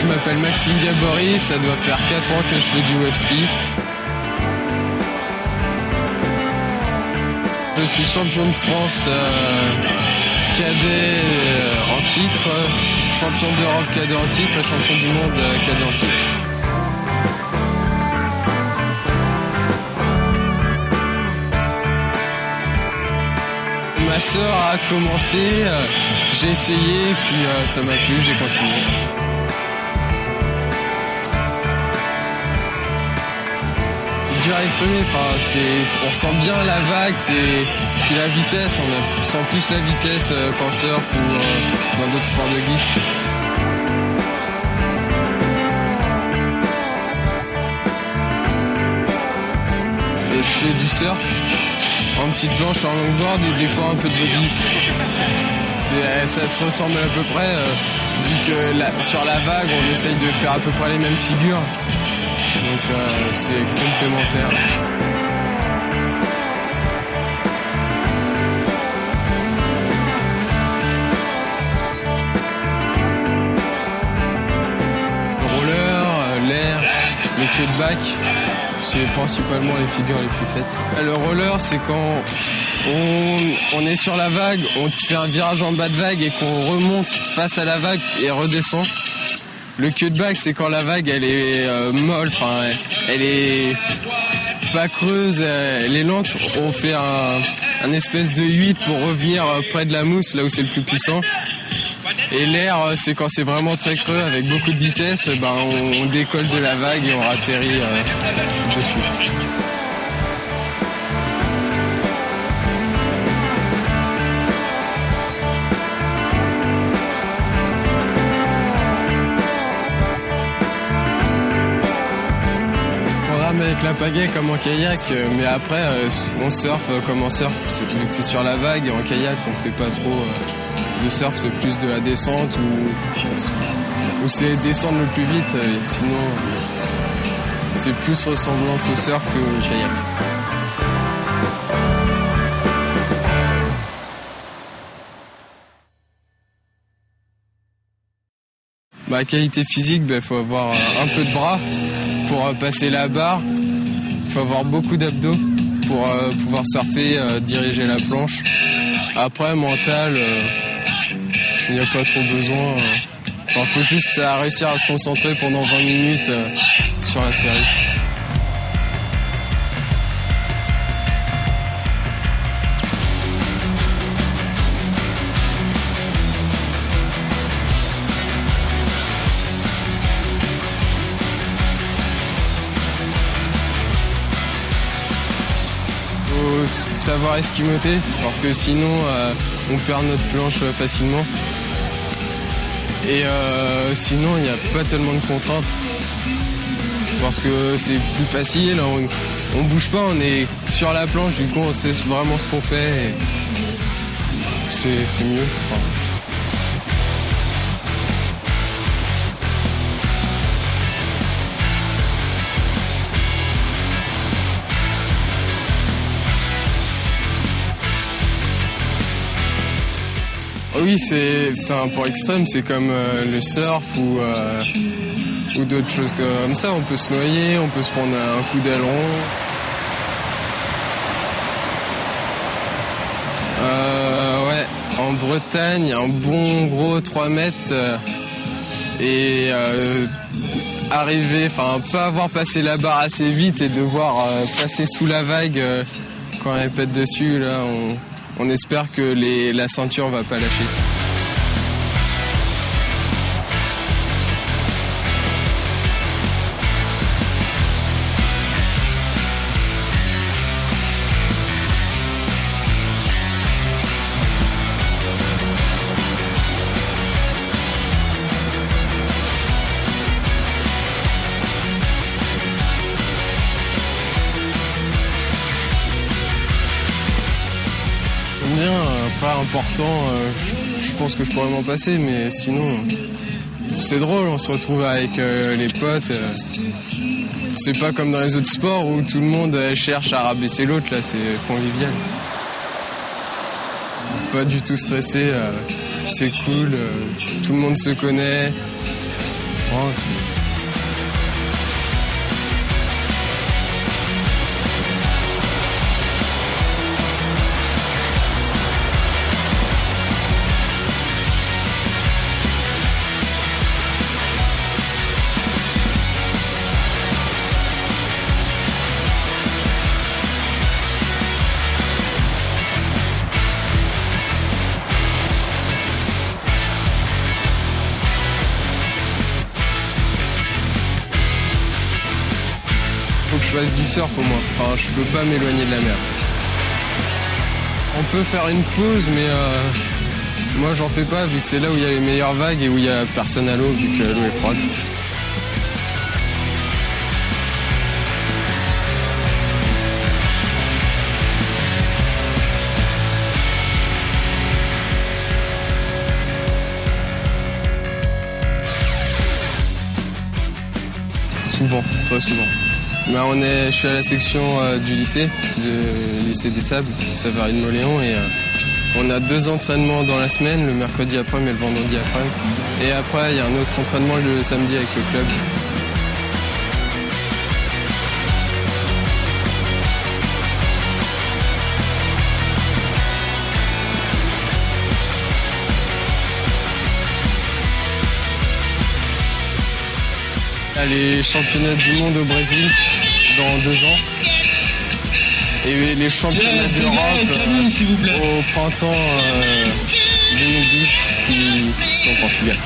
je m'appelle Maxime Gabory, ça doit faire 4 ans que je fais du web-ski. Je suis champion de France cadet en titre, champion d'Europe cadet en titre et champion du monde cadet en titre. Ma sœur a commencé, j'ai essayé, puis ça m'a plu, j'ai continué. C'est dur à exprimer, on sent bien la vague, puis la vitesse, on sent plus la vitesse qu'en surf ou dans d'autres sports de glisse. Et je fais du surf. En petite planche, en longboard et des fois un peu de body. Ça se ressemble à peu près, vu que sur la vague, on essaye de faire à peu près les mêmes figures. Donc c'est complémentaire. Le roller, l'air, le cutback. C'est principalement les figures les plus faites. Le roller, c'est quand on est sur la vague, on fait un virage en bas de vague et qu'on remonte face à la vague et redescend. Le cutback, c'est quand la vague, elle est molle, elle est pas creuse, elle est lente. On fait un espèce de 8 pour revenir près de la mousse, là où c'est le plus puissant. Et l'air, c'est quand c'est vraiment très creux, avec beaucoup de vitesse, on décolle de la vague et on atterrit dessus. On rame avec la pagaie comme en kayak, mais après on surfe comme en surf. Vu que c'est sur la vague et en kayak, on fait pas trop... de surf, c'est plus de la descente ou c'est descendre le plus vite, sinon c'est plus ressemblance au surf qu'au kayak. Qualité physique, faut avoir un peu de bras pour passer la barre, il faut avoir beaucoup d'abdos pour pouvoir surfer, diriger la planche. Après, mental... il n'y a pas trop besoin. Faut juste réussir à se concentrer pendant 20 minutes sur la série. Faut savoir esquimoter parce que sinon on perd notre planche facilement. Et sinon, il n'y a pas tellement de contraintes. Parce que c'est plus facile, on bouge pas, on est sur la planche, du coup on sait vraiment ce qu'on fait. Et c'est mieux. Oui, c'est un sport extrême, c'est comme le surf ou d'autres choses comme ça. On peut se noyer, on peut se prendre un coup d'aileron. Ouais, en Bretagne, un bon gros 3 mètres et arriver, pas avoir passé la barre assez vite et devoir passer sous la vague quand elle pète dessus, là, on espère que la ceinture va pas lâcher. Bien, pas important, je pense que je pourrais m'en passer, mais sinon c'est drôle, on se retrouve avec les potes. C'est pas comme dans les autres sports où tout le monde cherche à rabaisser l'autre, là c'est convivial. Pas du tout stressé, c'est cool, tout le monde se connaît, Oh, c'est... Faut que je fasse du surf au moins. Enfin, je peux pas m'éloigner de la mer. On peut faire une pause, mais moi j'en fais pas vu que c'est là où il y a les meilleures vagues et où il y a personne à l'eau vu que l'eau est froide. Souvent, très souvent. Ben je suis à la section du lycée des Sables, Savarine-Mauléon, et on a 2 entraînements dans la semaine, le mercredi après et le vendredi après. Et après, il y a un autre entraînement le samedi avec le club. Il y a les championnats du monde au Brésil dans 2 ans. Et les championnats d'Europe au printemps 2012 qui sont au Portugal.